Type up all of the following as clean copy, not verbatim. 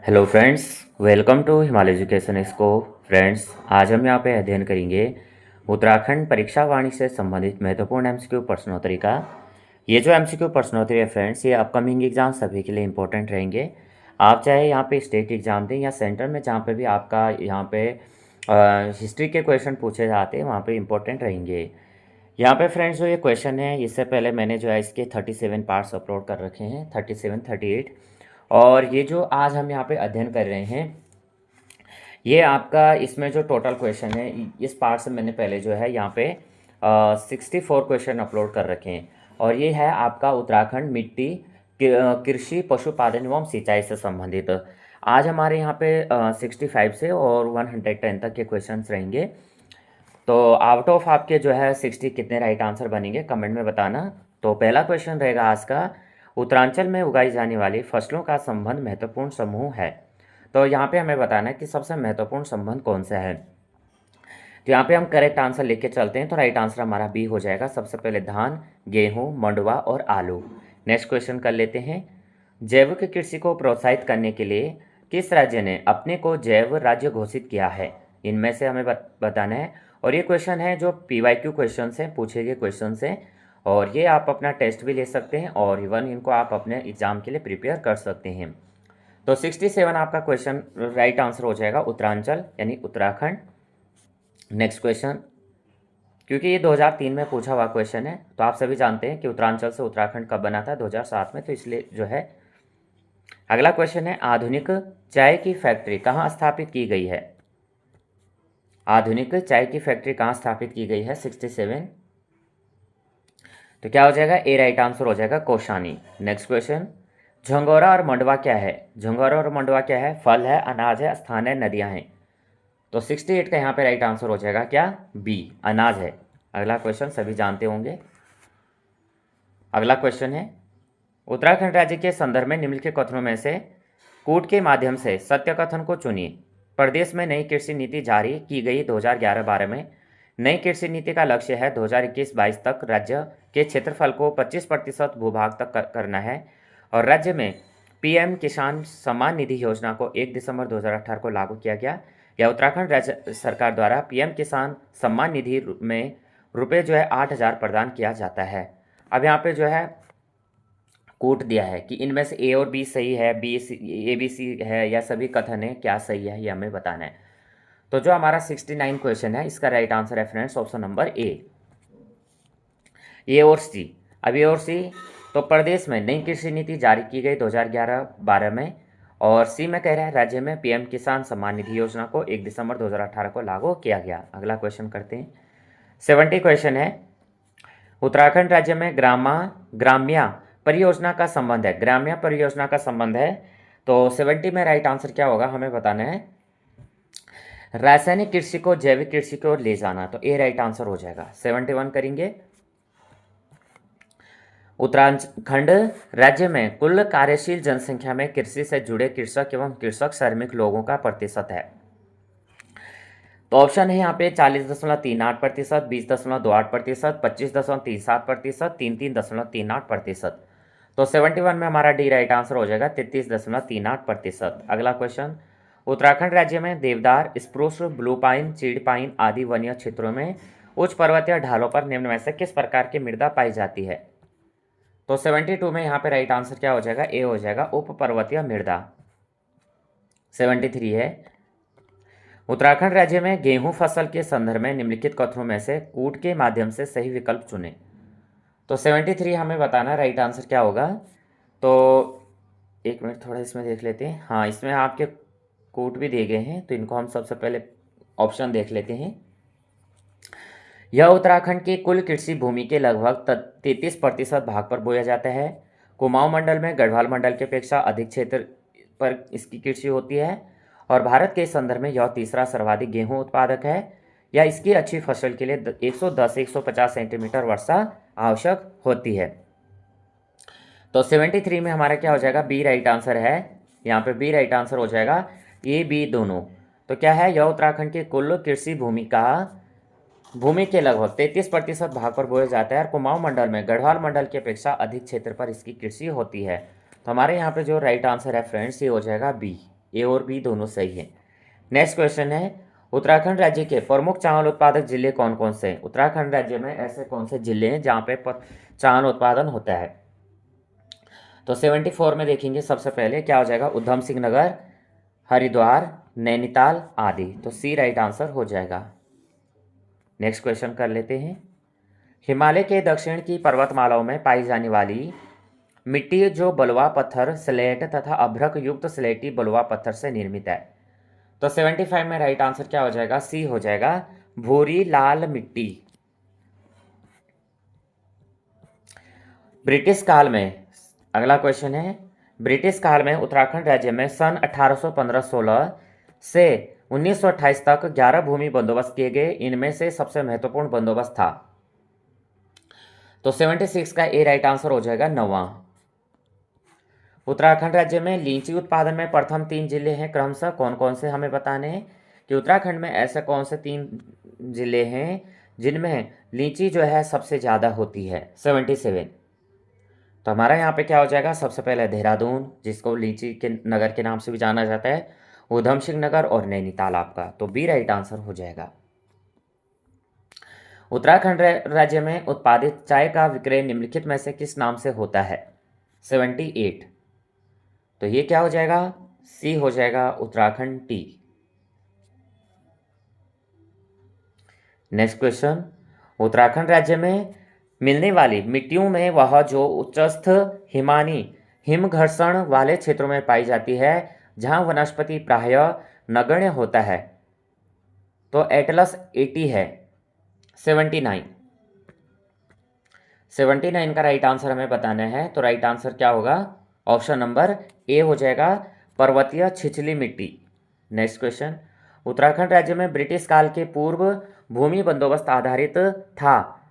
Hello friends, welcome to Himalaya education इसको। Friends, आज हम यहाँ पे अध्ययन करेंगे उत्तराखंड परीक्षा वाणी से संबंधित महत्वपूर्ण एमसीक्यू प्रश्नोत्तरी का। ये जो एमसीक्यू प्रश्नोत्तरी है फ्रेंड्स, ये अपकमिंग एग्जाम सभी के लिए इंपॉर्टेंट रहेंगे। आप चाहे यहाँ पे स्टेट एग्जाम दें या सेंटर में जहाँ पे भी आपका यहाँ पे हिस्ट्री के क्वेश्चन पूछे जाते हैं वहाँ पे इंपॉर्टेंट रहेंगे। यहाँ पे फ्रेंड्स जो ये क्वेश्चन है, इससे पहले मैंने जो है इसके 37 पार्ट्स अपलोड कर रखे हैं, 37 38। और ये जो आज हम यहाँ पे अध्ययन कर रहे हैं, ये आपका इसमें जो टोटल क्वेश्चन है, इस पार्ट से मैंने पहले जो है यहाँ पे 64 क्वेश्चन अपलोड कर रखे हैं। और ये है आपका उत्तराखंड मिट्टी कृषि पशुपालन एवं सिंचाई से संबंधित। आज हमारे यहाँ पे 65 से और 110 तक के क्वेश्चंस रहेंगे। तो आउट ऑफ आपके जो है 60 कितने राइट आंसर बनेंगे कमेंट में बताना। तो पहला क्वेश्चन रहेगा आज का, उत्तरांचल में उगाई जाने वाली फसलों का संबंध महत्वपूर्ण समूह है। तो यहाँ पे हमें बताना है कि सबसे महत्वपूर्ण संबंध कौन सा है। तो यहाँ पे हम करेक्ट आंसर लेके चलते हैं, तो राइट आंसर हमारा बी हो जाएगा। सबसे पहले धान, गेहूँ, मंडुवा और आलू। नेक्स्ट क्वेश्चन कर लेते हैं, जैविक कृषि को प्रोत्साहित करने के लिए किस राज्य ने अपने को जैव राज्य घोषित किया है। इनमें से हमें बताना है। और ये क्वेश्चन है जो PYQ क्वेश्चन से पूछे गए क्वेश्चन से, और ये आप अपना टेस्ट भी ले सकते हैं और इवन इनको आप अपने एग्जाम के लिए प्रिपेयर कर सकते हैं। तो 67 आपका क्वेश्चन राइट आंसर हो जाएगा, उत्तरांचल यानी उत्तराखंड। नेक्स्ट क्वेश्चन, क्योंकि ये 2003 में पूछा हुआ क्वेश्चन है, तो आप सभी जानते हैं कि उत्तरांचल से उत्तराखंड कब बना था, 2007 में, तो इसलिए जो है अगला क्वेश्चन है, आधुनिक चाय की फैक्ट्री कहाँ स्थापित की गई है। आधुनिक चाय की फैक्ट्री कहाँ स्थापित की गई है, 67। तो क्या हो जाएगा, ए राइट आंसर हो जाएगा, कौशानी। नेक्स्ट क्वेश्चन, झंगोरा और मंडवा क्या है। झंगोरा और मंडवा क्या है, फल है, अनाज है, स्थान है, नदियां हैं। तो 68 का यहाँ पे राइट आंसर हो जाएगा क्या, बी, अनाज है। अगला क्वेश्चन सभी जानते होंगे। अगला क्वेश्चन है, उत्तराखंड राज्य के संदर्भ में निम्नलिखित कथनों में से कूट के माध्यम से सत्य कथन को चुनिए। प्रदेश में नई कृषि नीति जारी की गई 2011-12 में। नई कृषि नीति का लक्ष्य है 2021-22 तक राज्य के क्षेत्रफल को 25% भूभाग तक करना है, और राज्य में PM किसान सम्मान निधि योजना को 1 दिसंबर 2018 को लागू किया गया। या उत्तराखंड राज्य सरकार द्वारा PM किसान सम्मान निधि में रुपये जो है 8,000 प्रदान किया जाता है। अब यहाँ पे जो है कोट दिया है कि इनमें से A और B सही है, ABC है, या सभी कथन है, क्या सही है ये हमें बताना है। तो जो हमारा 69 क्वेश्चन है, इसका राइट आंसर है फ्रेंड्स ऑप्शन नंबर ए और सी। अब ए और सी, तो प्रदेश में नई कृषि नीति जारी की गई 2011-12 में, और सी में कह रहा है राज्य में PM किसान सम्मान निधि योजना को 1 दिसंबर 2018 को लागू किया गया। अगला क्वेश्चन करते हैं, 70 क्वेश्चन है, उत्तराखंड राज्य में ग्राम्या परियोजना का संबंध है। ग्राम्य परियोजना का संबंध है, तो 70 में राइट आंसर क्या होगा हमें बताना है, रासायनिक कृषि को जैविक कृषि की ओर ले जाना। तो ए राइट आंसर हो जाएगा। 71 करेंगे, उत्तराखंड राज्य में कुल कार्यशील जनसंख्या में कृषि से जुड़े कृषक एवं कृषक श्रमिक लोगों का प्रतिशत है। तो ऑप्शन है यहाँ पे 40.38%, 20.28%, 25.37%, 33.38%। तो 71 में हमारा डी राइट आंसर हो जाएगा, 33.38%। अगला क्वेश्चन, उत्तराखंड राज्य में देवदार, स्प्रूस, ब्लू पाइन, चीड़ पाइन आदि वन्य क्षेत्रों में उच्च पर्वतीय ढालों पर निम्न में से किस प्रकार की मृदा पाई जाती है। तो 72 में यहाँ पे राइट आंसर क्या हो जाएगा, ए हो जाएगा, उप पर्वतीय मृदा। 73 है, उत्तराखंड राज्य में गेहूं फसल के संदर्भ में निम्नलिखित कथनों में से कूट के माध्यम से सही विकल्प चुने। तो 73 हमें बताना राइट आंसर क्या होगा। तो एक मिनट थोड़ा इसमें देख लेते हैं। हाँ, इसमें आपके कूट भी दिए गए हैं, तो इनको हम सबसे पहले ऑप्शन देख लेते हैं। यह उत्तराखंड की कुल कृषि भूमि के लगभग 33% भाग पर बोया जाता है। कुमाऊं मंडल में गढ़वाल मंडल की अपेक्षा अधिक क्षेत्र पर इसकी कृषि होती है, और भारत के संदर्भ में यह तीसरा सर्वाधिक गेहूं उत्पादक है। या इसकी अच्छी फसल के लिए 110 से 150 सेंटीमीटर वर्षा आवश्यक होती है। तो 73 में हमारा क्या हो जाएगा, बी राइट आंसर है। यहाँ पे बी राइट आंसर हो जाएगा, ए बी दोनों। तो क्या है, यह उत्तराखंड की कुल कृषि भूमि के लगभग 33% भाग पर बोया जाता है, और कुमाऊं मंडल में गढ़वाल मंडल की अपेक्षा अधिक क्षेत्र पर इसकी कृषि होती है। तो हमारे यहाँ पे जो राइट आंसर है फ्रेंड्स, ये हो जाएगा बी, ए और बी दोनों सही है। नेक्स्ट क्वेश्चन है, उत्तराखंड राज्य के प्रमुख चावल उत्पादक जिले कौन कौन से हैं? उत्तराखंड राज्य में ऐसे कौन से जिले हैं जहाँ पे चावल उत्पादन होता है? तो 74 में देखेंगे सबसे पहले क्या हो जाएगा, उधम सिंह नगर, हरिद्वार, नैनीताल आदि। तो सी राइट आंसर हो जाएगा। नेक्स्ट क्वेश्चन कर लेते हैं, हिमालय के दक्षिण की पर्वतमालाओं में पाई जाने वाली मिट्टी जो बलुआ पत्थर, स्लेट तथा अभ्रक युक्त स्लेटी बलुआ पत्थर से निर्मित है। तो 75 में राइट आंसर क्या हो जाएगा, सी हो जाएगा, भूरी लाल मिट्टी। ब्रिटिश काल में, अगला क्वेश्चन है, ब्रिटिश काल में उत्तराखंड राज्य में सन 1815-16 से 1928 तक 11 भूमि बंदोबस्त किए गए, इनमें से सबसे महत्वपूर्ण बंदोबस्त था। तो 76 का ए राइट आंसर हो जाएगा, 9वां। उत्तराखंड राज्य में लीची उत्पादन में प्रथम 3 जिले हैं, क्रमशः कौन कौन से हमें बताने हैं कि उत्तराखंड में ऐसे कौन से 3 जिले हैं जिनमें लीची जो है सबसे ज़्यादा होती है। 77, तो हमारा यहाँ पे क्या हो जाएगा, सबसे पहले देहरादून जिसको लीची के नगर के नाम से भी जाना जाता है, उधम सिंह नगर और नैनीताल आपका। तो बी राइट आंसर हो जाएगा। उत्तराखंड राज्य में उत्पादित चाय का विक्रय निम्नलिखित में से किस नाम से होता है? 78, तो ये क्या हो जाएगा, सी हो जाएगा, Uttarakhand T. Next question, Uttarakhand राज्य में मिलने वाली मिट्टियों में वह जो उच्चस्थ हिमानी हिमघर्षण वाले क्षेत्रों में पाई जाती है जहां वनस्पति प्रायः नगण्य होता है, तो एटलस 80 है। 79 का राइट आंसर हमें बताना है। तो राइट आंसर क्या होगा, ऑप्शन नंबर ए हो जाएगा, पर्वतीय छिछली मिट्टी। नेक्स्ट क्वेश्चन, उत्तराखंड राज्य में ब्रिटिश काल के पूर्व भूमि बंदोबस्त आधारित था,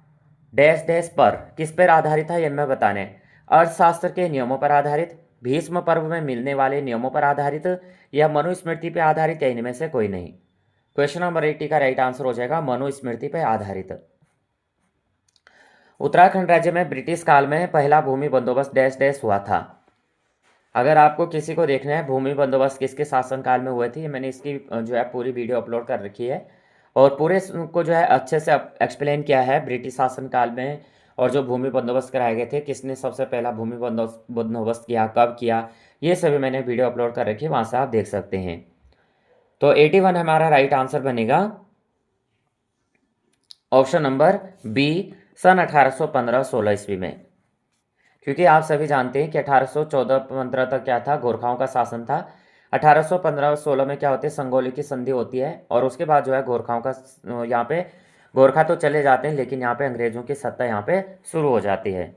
डैश डैश पर, किस पर आधारित था, यह हमें बताना है। अर्थशास्त्र के नियमों पर आधारित, भीष्म पर्व में मिलने वाले नियमों पर आधारित, या मनुस्मृति पर आधारित, या इनमें से कोई नहीं। क्वेश्चन नंबर 80 का राइट आंसर हो जाएगा, मनुस्मृति पर आधारित। उत्तराखंड राज्य में ब्रिटिश काल में पहला भूमि बंदोबस्त डैश डैश हुआ था। अगर आपको किसी को देखना है भूमि बंदोबस्त किसके शासनकाल में हुए थे, मैंने इसकी जो है पूरी वीडियो अपलोड कर रखी है और पूरे को जो है अच्छे से एक्सप्लेन किया है ब्रिटिश शासनकाल में, और जो भूमि बंदोबस्त कराए गए थे, किसने सबसे पहला भूमि बंदोबस्त किया, कब किया, ये सभी मैंने वीडियो अपलोड कर रखी है, वहाँ से आप देख सकते हैं। तो 81 हमारा राइट आंसर बनेगा, ऑप्शन नंबर बी, सन 1815-16 ईस्वी में। क्योंकि आप सभी जानते हैं कि 1814-15 तक क्या था, गोरखाओं का शासन था। 1815-16 में क्या होती है, संगोली की संधि होती है, और उसके बाद जो है गोरखाओं का, यहाँ पे गोरखा तो चले जाते हैं लेकिन यहाँ पे अंग्रेजों की सत्ता यहाँ पे शुरू हो जाती है।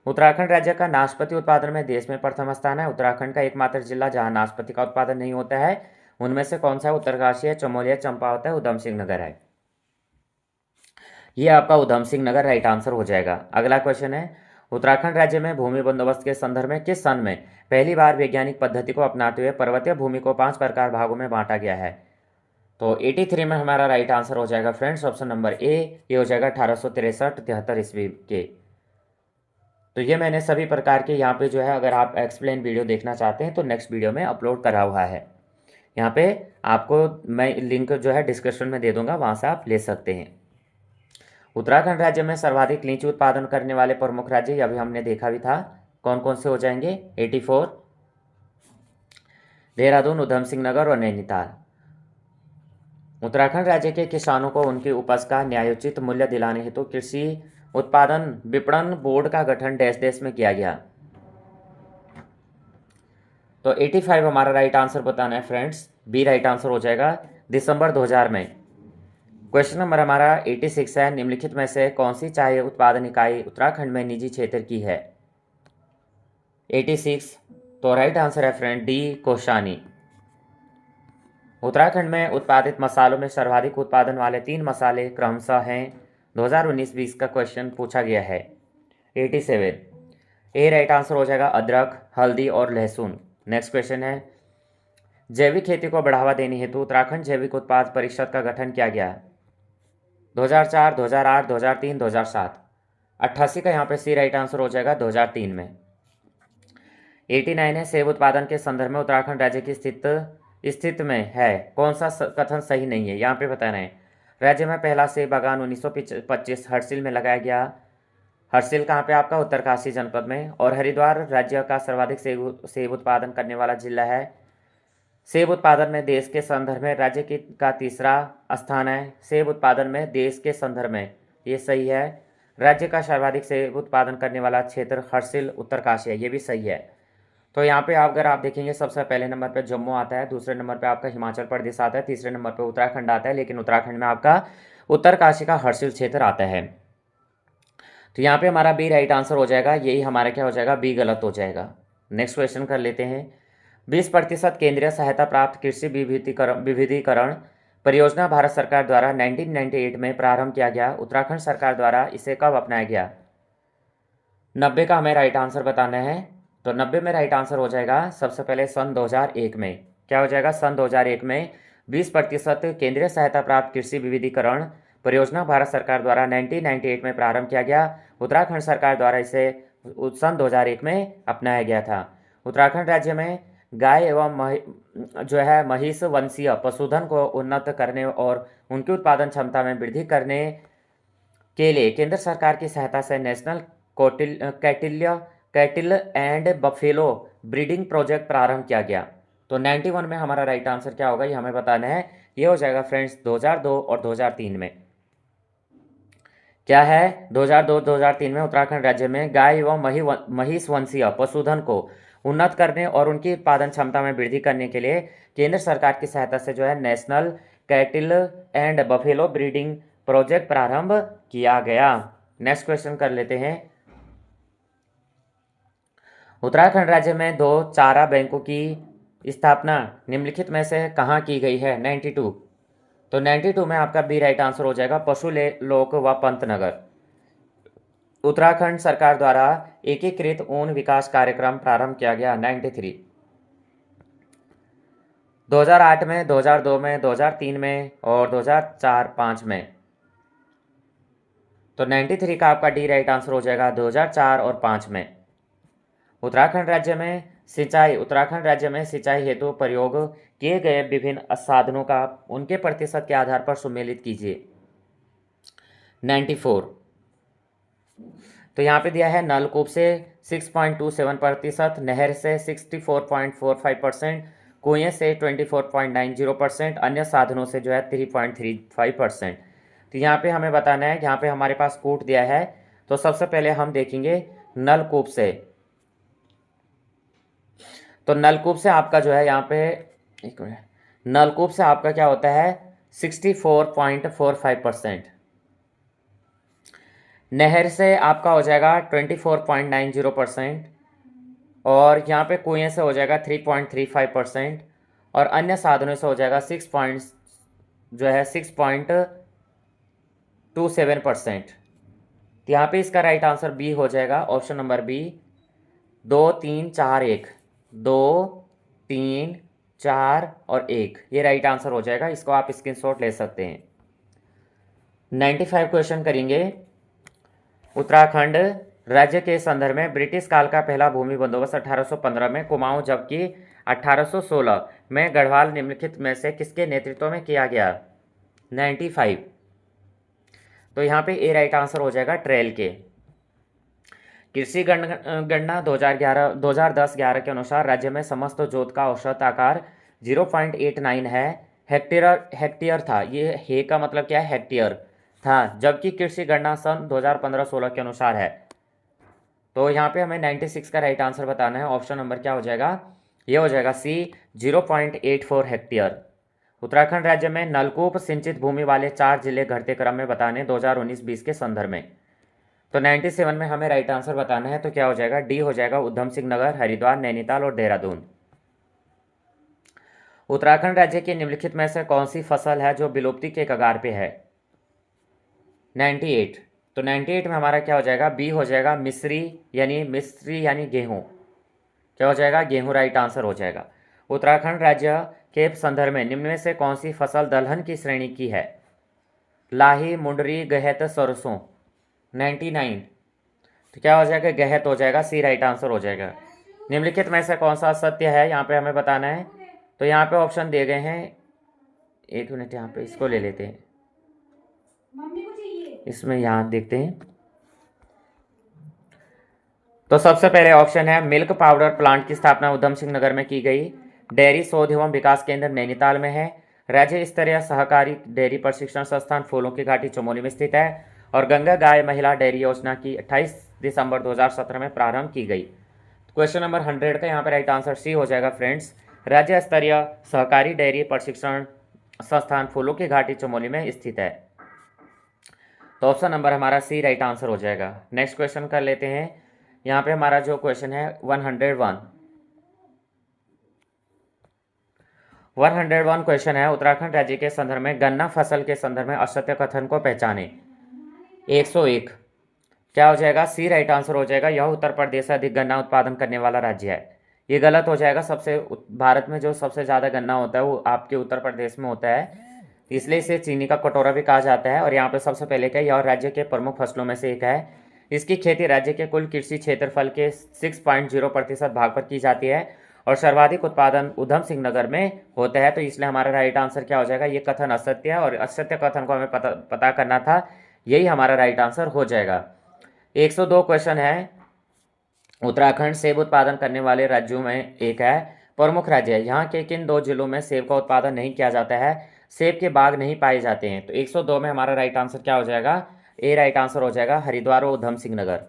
उत्तराखंड राज्य का नाशपाती उत्पादन में देश में प्रथम स्थान है। उत्तराखंड का एकमात्र जिला जहाँ नाशपाती का उत्पादन नहीं होता है उनमें से कौन सा है? उत्तरकाशी है, चमोली है, चंपावत है, उधम सिंह नगर है। ये आपका उधम सिंह नगर राइट आंसर हो जाएगा। अगला क्वेश्चन है, उत्तराखंड राज्य में भूमि बंदोबस्त के संदर्भ में किस सन में पहली बार वैज्ञानिक पद्धति को अपनाते हुए पर्वतीय भूमि को 5 प्रकार भागों में बांटा गया है? तो 83 में हमारा राइट आंसर हो जाएगा फ्रेंड्स, ऑप्शन नंबर ए, ये हो जाएगा 1863-73 ईस्वी के। तो ये मैंने सभी प्रकार के यहाँ पे जो है, अगर आप एक्सप्लेन वीडियो देखना चाहते हैं तो नेक्स्ट वीडियो में अपलोड करा हुआ है। यहाँ पे आपको मैं लिंक जो है डिस्क्रिप्शन में दे दूंगा, वहाँ से आप ले सकते हैं। उत्तराखंड राज्य में सर्वाधिक लीची उत्पादन करने वाले प्रमुख राज्य, अभी हमने देखा भी था, कौन कौन से हो जाएंगे? 84, देहरादून, उधम सिंह नगर और नैनीताल। उत्तराखंड राज्य के किसानों को उनकी उपज का न्यायोचित मूल्य दिलाने हेतु कृषि उत्पादन विपणन बोर्ड का गठन डैश डैश में किया गया। तो 85 हमारा राइट आंसर बताना है फ्रेंड्स, बी राइट आंसर हो जाएगा, दिसंबर 2000 में। क्वेश्चन नंबर हमारा 86 है, निम्नलिखित में से कौन सी चाय उत्पादन इकाई उत्तराखंड में निजी क्षेत्र की है? 86, तो राइट आंसर है फ्रेंड डी, कोशानी। उत्तराखंड में उत्पादित मसालों में सर्वाधिक उत्पादन वाले 3 मसाले क्रमशः हैं? 2019-20 का क्वेश्चन पूछा गया है। 87, ए राइट आंसर हो जाएगा, अदरक, हल्दी और लहसुन। नेक्स्ट क्वेश्चन है, जैविक खेती को बढ़ावा देने हेतु उत्तराखंड जैविक उत्पाद परिषद का गठन किया गया है? 2004, 2008, 2003, 2007। 88 का यहाँ पे सी राइट आंसर हो जाएगा, 2003 में। 89 है, सेब उत्पादन के संदर्भ में उत्तराखंड राज्य की स्थित में है, कौन सा कथन सही नहीं है, यहाँ पे बताना है। राज्य में पहला सेब बागान 1925 हर्सिल में लगाया गया। हर्सिल कहाँ पे आपका, उत्तरकाशी जनपद में। और हरिद्वार राज्य का सर्वाधिक सेब उत्पादन करने वाला जिला है। सेब उत्पादन में देश के संदर्भ में राज्य का तीसरा स्थान है। सेब उत्पादन में देश के संदर्भ में, ये सही है। राज्य का सर्वाधिक सेब उत्पादन करने वाला क्षेत्र हर्सिल उत्तरकाशी है, ये भी सही है। तो यहाँ पे अगर आप देखेंगे सबसे पहले नंबर पे जम्मू आता है, दूसरे नंबर पे आपका हिमाचल प्रदेश आता है, तीसरे नंबर पे उत्तराखंड आता है, लेकिन उत्तराखंड में आपका उत्तरकाशी का हर्सिल क्षेत्र आता है। तो यहाँ पे हमारा बी राइट आंसर हो जाएगा, यही हमारा क्या हो जाएगा, बी गलत हो जाएगा। नेक्स्ट क्वेश्चन कर लेते हैं। 20% केंद्रीय सहायता प्राप्त कृषि विविधीकरण परियोजना भारत सरकार द्वारा 1998 में प्रारंभ किया गया। उत्तराखंड सरकार द्वारा इसे कब अपनाया गया? 90 का हमें राइट आंसर बताना है। तो 90 में राइट आंसर हो जाएगा सबसे पहले सन 2001 में। क्या हो जाएगा? सन 2001 में 20% केंद्रीय सहायता प्राप्त कृषि विविधीकरण परियोजना भारत सरकार द्वारा 1998 में प्रारंभ किया गया। उत्तराखंड सरकार द्वारा इसे सन 2001 में अपनाया गया था। उत्तराखंड राज्य में गाय एवं महिष वंशीय पशुधन को उन्नत करने और उनकी उत्पादन क्षमता में वृद्धि करने के लिए केंद्र सरकार की सहायता से national कैटिल and buffalo breeding project प्रारंभ किया गया। तो 91 में हमारा राइट आंसर क्या होगा, ये हमें बताना है। ये हो जाएगा फ्रेंड्स 2002 और 2003 में। क्या है? 2002-2003 में उत्तराखंड राज्य में गाय एवं महिष वंशीय पशुधन को उन्नत करने और उनकी उत्पादन क्षमता में वृद्धि करने के लिए केंद्र सरकार की सहायता से जो है national कैटिल and buffalo breeding project प्रारंभ किया गया। नेक्स्ट क्वेश्चन कर लेते हैं। उत्तराखंड राज्य में 2 चारा बैंकों की स्थापना निम्नलिखित में से कहाँ की गई है? 92। तो 92 में आपका बी राइट आंसर हो जाएगा, पशु लोक व पंतनगर। उत्तराखंड सरकार द्वारा एकीकृत ऊन विकास कार्यक्रम प्रारंभ किया गया 93। 2008 में, 2002 में, 2003 में और 2004-05 में। तो 93 का आपका डी राइट आंसर हो जाएगा 2004 और 5 में। उत्तराखंड राज्य में सिंचाई हेतु प्रयोग किए गए विभिन्न साधनों का उनके प्रतिशत के आधार पर सुमेलित कीजिए। 94। तो यहाँ पे दिया है नलकूप से 6.27%, नहर से 64.45%, कुएं से 24.90%, अन्य साधनों से जो है 3.35%। तो यहाँ पे हमें बताना है, यहाँ पे हमारे पास कूट दिया है। तो सबसे पहले हम देखेंगे नलकूप से। तो नलकूप से आपका जो है यहाँ पे, एक मिनट, नलकूप से आपका क्या होता है 64.45%। नहर से आपका हो जाएगा 24.90% और यहाँ पे कुएं से हो जाएगा 3.35% और अन्य साधनों से हो जाएगा 6.27%। तो यहाँ पे इसका राइट आंसर बी हो जाएगा, ऑप्शन नंबर बी, 2 3 4 1, 2 3 4 और 1, ये राइट आंसर हो जाएगा। इसको आप स्क्रीनशॉट ले सकते हैं। 95 क्वेश्चन करेंगे। उत्तराखंड राज्य के संदर्भ में ब्रिटिश काल का पहला भूमि बंदोबस्त 1815 में कुमाऊं, जबकि 1816 में गढ़वाल निम्नलिखित में से किसके नेतृत्व में किया गया? 95। तो यहाँ पे ए राइट आंसर हो जाएगा ट्रेल के। कृषि गणना 2010-11 के अनुसार राज्य में समस्त जोत का औसत आकार 0.89 है, हेक्टेयर था। ये हे का मतलब क्या है? हेक्टेयर था, जबकि कृषि गणना सन 2015-16 के अनुसार है। तो यहाँ पे हमें 96 का राइट आंसर बताना है। ऑप्शन नंबर क्या हो जाएगा? ये हो जाएगा सी, 0.84 हेक्टेयर। उत्तराखंड राज्य में नलकूप सिंचित भूमि वाले 4 जिले घटते क्रम में बताने 2019-20 के संदर्भ में। तो 97 में हमें राइट आंसर बताना है। तो क्या हो जाएगा? डी हो जाएगा, उधम सिंह नगर, हरिद्वार, नैनीताल और देहरादून। उत्तराखंड राज्य के निम्नलिखित में से कौन सी फसल है जो विलुप्ति के कगार पे है? 98। तो 98 में हमारा क्या हो जाएगा? बी हो जाएगा, मिस्री यानी गेहूं। क्या हो जाएगा? गेहूं राइट आंसर हो जाएगा। उत्तराखंड राज्य के संदर्भ में निम्न में से कौन सी फसल दलहन की श्रेणी की है? लाही, मुंडरी, गहत, सरसों। 99। तो क्या हो जाएगा? गहत हो जाएगा, सी राइट आंसर हो जाएगा। निम्नलिखित में से कौन सा सत्य है, यहाँ पे हमें बताना है। तो यहाँ पे ऑप्शन दिए गए हैं, एक मिनट, यहाँ पे इसको ले लेते हैं, इसमें यहाँ देखते हैं। तो सबसे पहले ऑप्शन है मिल्क पाउडर प्लांट की स्थापना उधम सिंह नगर में की गई। डेयरी शोध एवं विकास केंद्र नैनीताल में है। राज्य स्तरीय सहकारी डेयरी प्रशिक्षण संस्थान फूलों की घाटी चमोली में स्थित है। और गंगा गाय महिला डेयरी योजना की 28 दिसंबर 2017 में प्रारंभ की गई। क्वेश्चन नंबर 100 का यहाँ पर राइट आंसर सी हो जाएगा फ्रेंड्स। राज्य स्तरीय सहकारी डेयरी प्रशिक्षण संस्थान फूलों की घाटी चमोली में स्थित है। तो ऑप्शन नंबर हमारा सी राइट आंसर हो जाएगा। नेक्स्ट क्वेश्चन कर लेते हैं। यहाँ पे हमारा जो क्वेश्चन है 101 क्वेश्चन है, उत्तराखंड राज्य के संदर्भ में गन्ना फसल के संदर्भ में असत्य कथन को पहचाने। 101 क्या हो जाएगा, सी राइट आंसर हो जाएगा। यह उत्तर प्रदेश से अधिक गन्ना उत्पादन करने वाला राज्य है। ये गलत हो जाएगा। भारत में जो सबसे ज़्यादा गन्ना होता है वो आपके उत्तर प्रदेश में होता है, इसलिए इसे चीनी का कटोरा भी कहा जाता है। और यहाँ पे सबसे पहले क्या, यह राज्य के प्रमुख फसलों में से एक है। इसकी खेती राज्य के कुल कृषि क्षेत्रफल के 6.0% भाग पर की जाती है और सर्वाधिक उत्पादन उधम सिंह नगर में होता है। तो इसलिए हमारा राइट आंसर क्या हो जाएगा, ये कथन असत्य है और असत्य कथन को हमें पता करना था, यही हमारा राइट आंसर हो जाएगा। 102 क्वेश्चन है, उत्तराखंड सेब उत्पादन करने वाले राज्यों में एक है। प्रमुख राज्य है, यहाँ के किन 2 जिलों में सेब का उत्पादन नहीं किया जाता है, सेब के बाग नहीं पाए जाते हैं। तो 102 में हमारा राइट आंसर क्या हो जाएगा, ए राइट आंसर हो जाएगा, हरिद्वार और उधम सिंह नगर।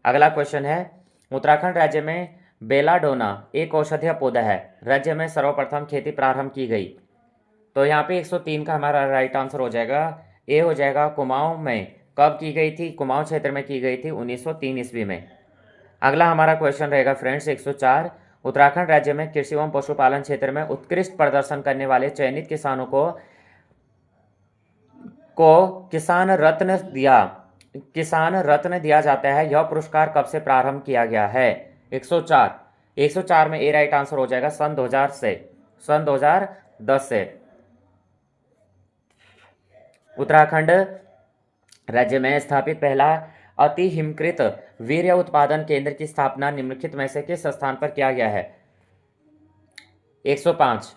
अगला क्वेश्चन है, उत्तराखंड राज्य में बेलाडोना एक औषधीय पौधा है, राज्य में सर्वप्रथम खेती प्रारंभ की गई। तो यहाँ पे 103 का हमारा राइट आंसर हो जाएगा, ए हो जाएगा। कुमाऊं में कब की गई थी, कुमाऊं क्षेत्र में की गई थी 1903 ईस्वी में। अगला हमारा क्वेश्चन रहेगा फ्रेंड्स 104, उत्तराखंड राज्य में कृषि एवं पशुपालन क्षेत्र में उत्कृष्ट प्रदर्शन करने वाले चयनित किसानों को किसान रत्न दिया जाता है। यह पुरस्कार कब से प्रारंभ किया गया है। 104 में ए राइट आंसर हो जाएगा, सन 2010 से। उत्तराखंड राज्य में स्थापित पहला अति हिमकृत वीर्य उत्पादन केंद्र की स्थापना निम्नलिखित में से किस स्थान पर किया गया है। 105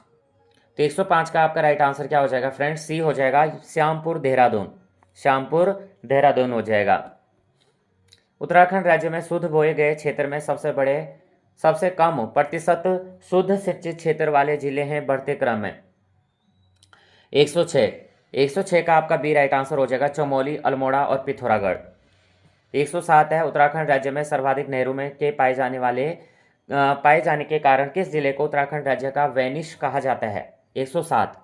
तो 105 का आपका राइट आंसर क्या हो जाएगा फ्रेंड्स, सी हो जाएगा, श्यामपुर देहरादून हो जाएगा। उत्तराखंड राज्य में शुद्ध बोए गए क्षेत्र में सबसे कम प्रतिशत शुद्ध सिंचित क्षेत्र वाले जिले हैं बढ़ते क्रम में। 106 का आपका बी राइट आंसर हो जाएगा, चमोली, अल्मोड़ा और पिथौरागढ़। 107 है, उत्तराखंड राज्य में सर्वाधिक नहरों में के पाए जाने के कारण किस जिले को उत्तराखंड राज्य का वेनिस कहा जाता है। 107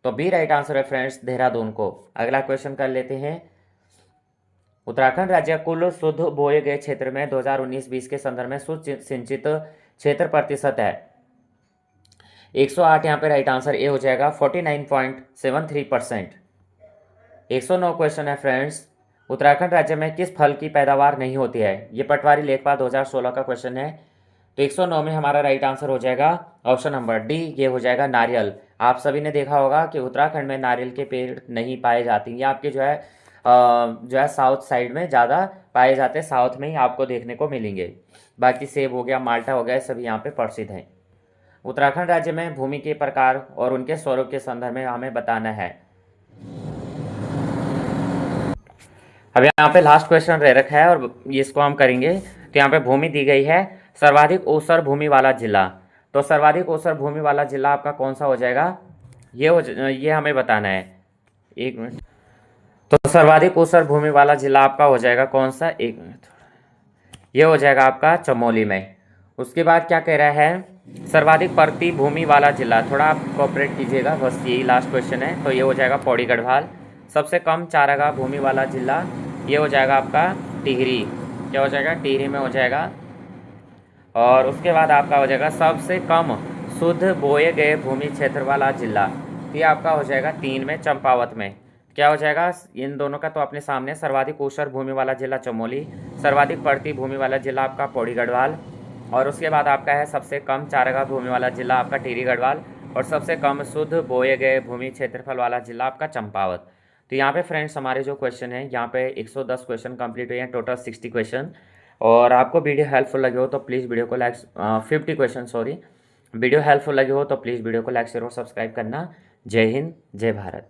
तो बी राइट आंसर है फ्रेंड्स, देहरादून को। अगला क्वेश्चन कर लेते हैं, उत्तराखंड राज्य कुल शुद्ध बोए गए क्षेत्र में 2019-20 के संदर्भ में शुद्ध सिंचित क्षेत्र प्रतिशत है। 108 यहाँ पे राइट आंसर ए हो जाएगा, 49.73%। 109 क्वेश्चन है फ्रेंड्स, उत्तराखंड राज्य में किस फल की पैदावार नहीं होती है। ये पटवारी लेखपाल 2016 का क्वेश्चन है। तो 109 में हमारा राइट आंसर हो जाएगा ऑप्शन नंबर डी, ये हो जाएगा नारियल। आप सभी ने देखा होगा कि उत्तराखंड में नारियल के पेड़ नहीं पाए जाते, ये आपके जो है साउथ साइड में ज़्यादा पाए जाते हैं, साउथ में ही आपको देखने को मिलेंगे। बाकी सेब हो गया, माल्टा हो गया, सभी यहाँ पे प्रसिद्ध हैं। उत्तराखंड राज्य में भूमि के प्रकार और उनके स्वरूप के संदर्भ में हमें बताना है। अब यहाँ पे लास्ट क्वेश्चन रह रखा है और इसको हम करेंगे। तो यहाँ पे भूमि दी गई है, सर्वाधिक ओसर भूमि वाला जिला। तो सर्वाधिक ओसर भूमि वाला जिला आपका कौन सा हो जाएगा, ये हमें बताना है। एक मिनट। तो सर्वाधिक ओसर भूमि वाला जिला आपका हो जाएगा कौन सा, एक मिनट, ये हो जाएगा आपका चमोली में। उसके बाद क्या कह रहा है, सर्वाधिक परती भूमि वाला जिला, थोड़ा आप कोऑपरेट कीजिएगा, बस यही लास्ट क्वेश्चन है। तो ये हो जाएगा पौड़ी गढ़वाल। सबसे कम चारागाह भूमि वाला जिला, ये हो जाएगा आपका टिहरी। क्या हो जाएगा, टिहरी में हो जाएगा। और उसके बाद आपका हो जाएगा सबसे कम शुद्ध बोए गए भूमि क्षेत्र वाला जिला, ये आपका हो जाएगा 3 में, चंपावत में। क्या हो जाएगा इन दोनों का, तो अपने सामने सर्वाधिक ऊसर भूमि वाला जिला चमोली, सर्वाधिक पड़ती भूमि वाला जिला आपका पौड़ी गढ़वाल, और उसके बाद आपका है सबसे कम चारागाह भूमि वाला जिला आपका टिहरी गढ़वाल, और सबसे कम शुद्ध बोए गए भूमि क्षेत्रफल वाला जिला आपका चंपावत। तो यहाँ पे फ्रेंड्स हमारे जो क्वेश्चन है, यहाँ पे 110 क्वेश्चन कंप्लीट हुए हैं, टोटल 60 क्वेश्चन। और आपको वीडियो हेल्पफुल लगे हो तो प्लीज़ वीडियो को like 50 question sorry video helpful लगे हो तो प्लीज़ वीडियो को लाइक शेयर और सब्सक्राइब करना। जय हिंद, जय भारत।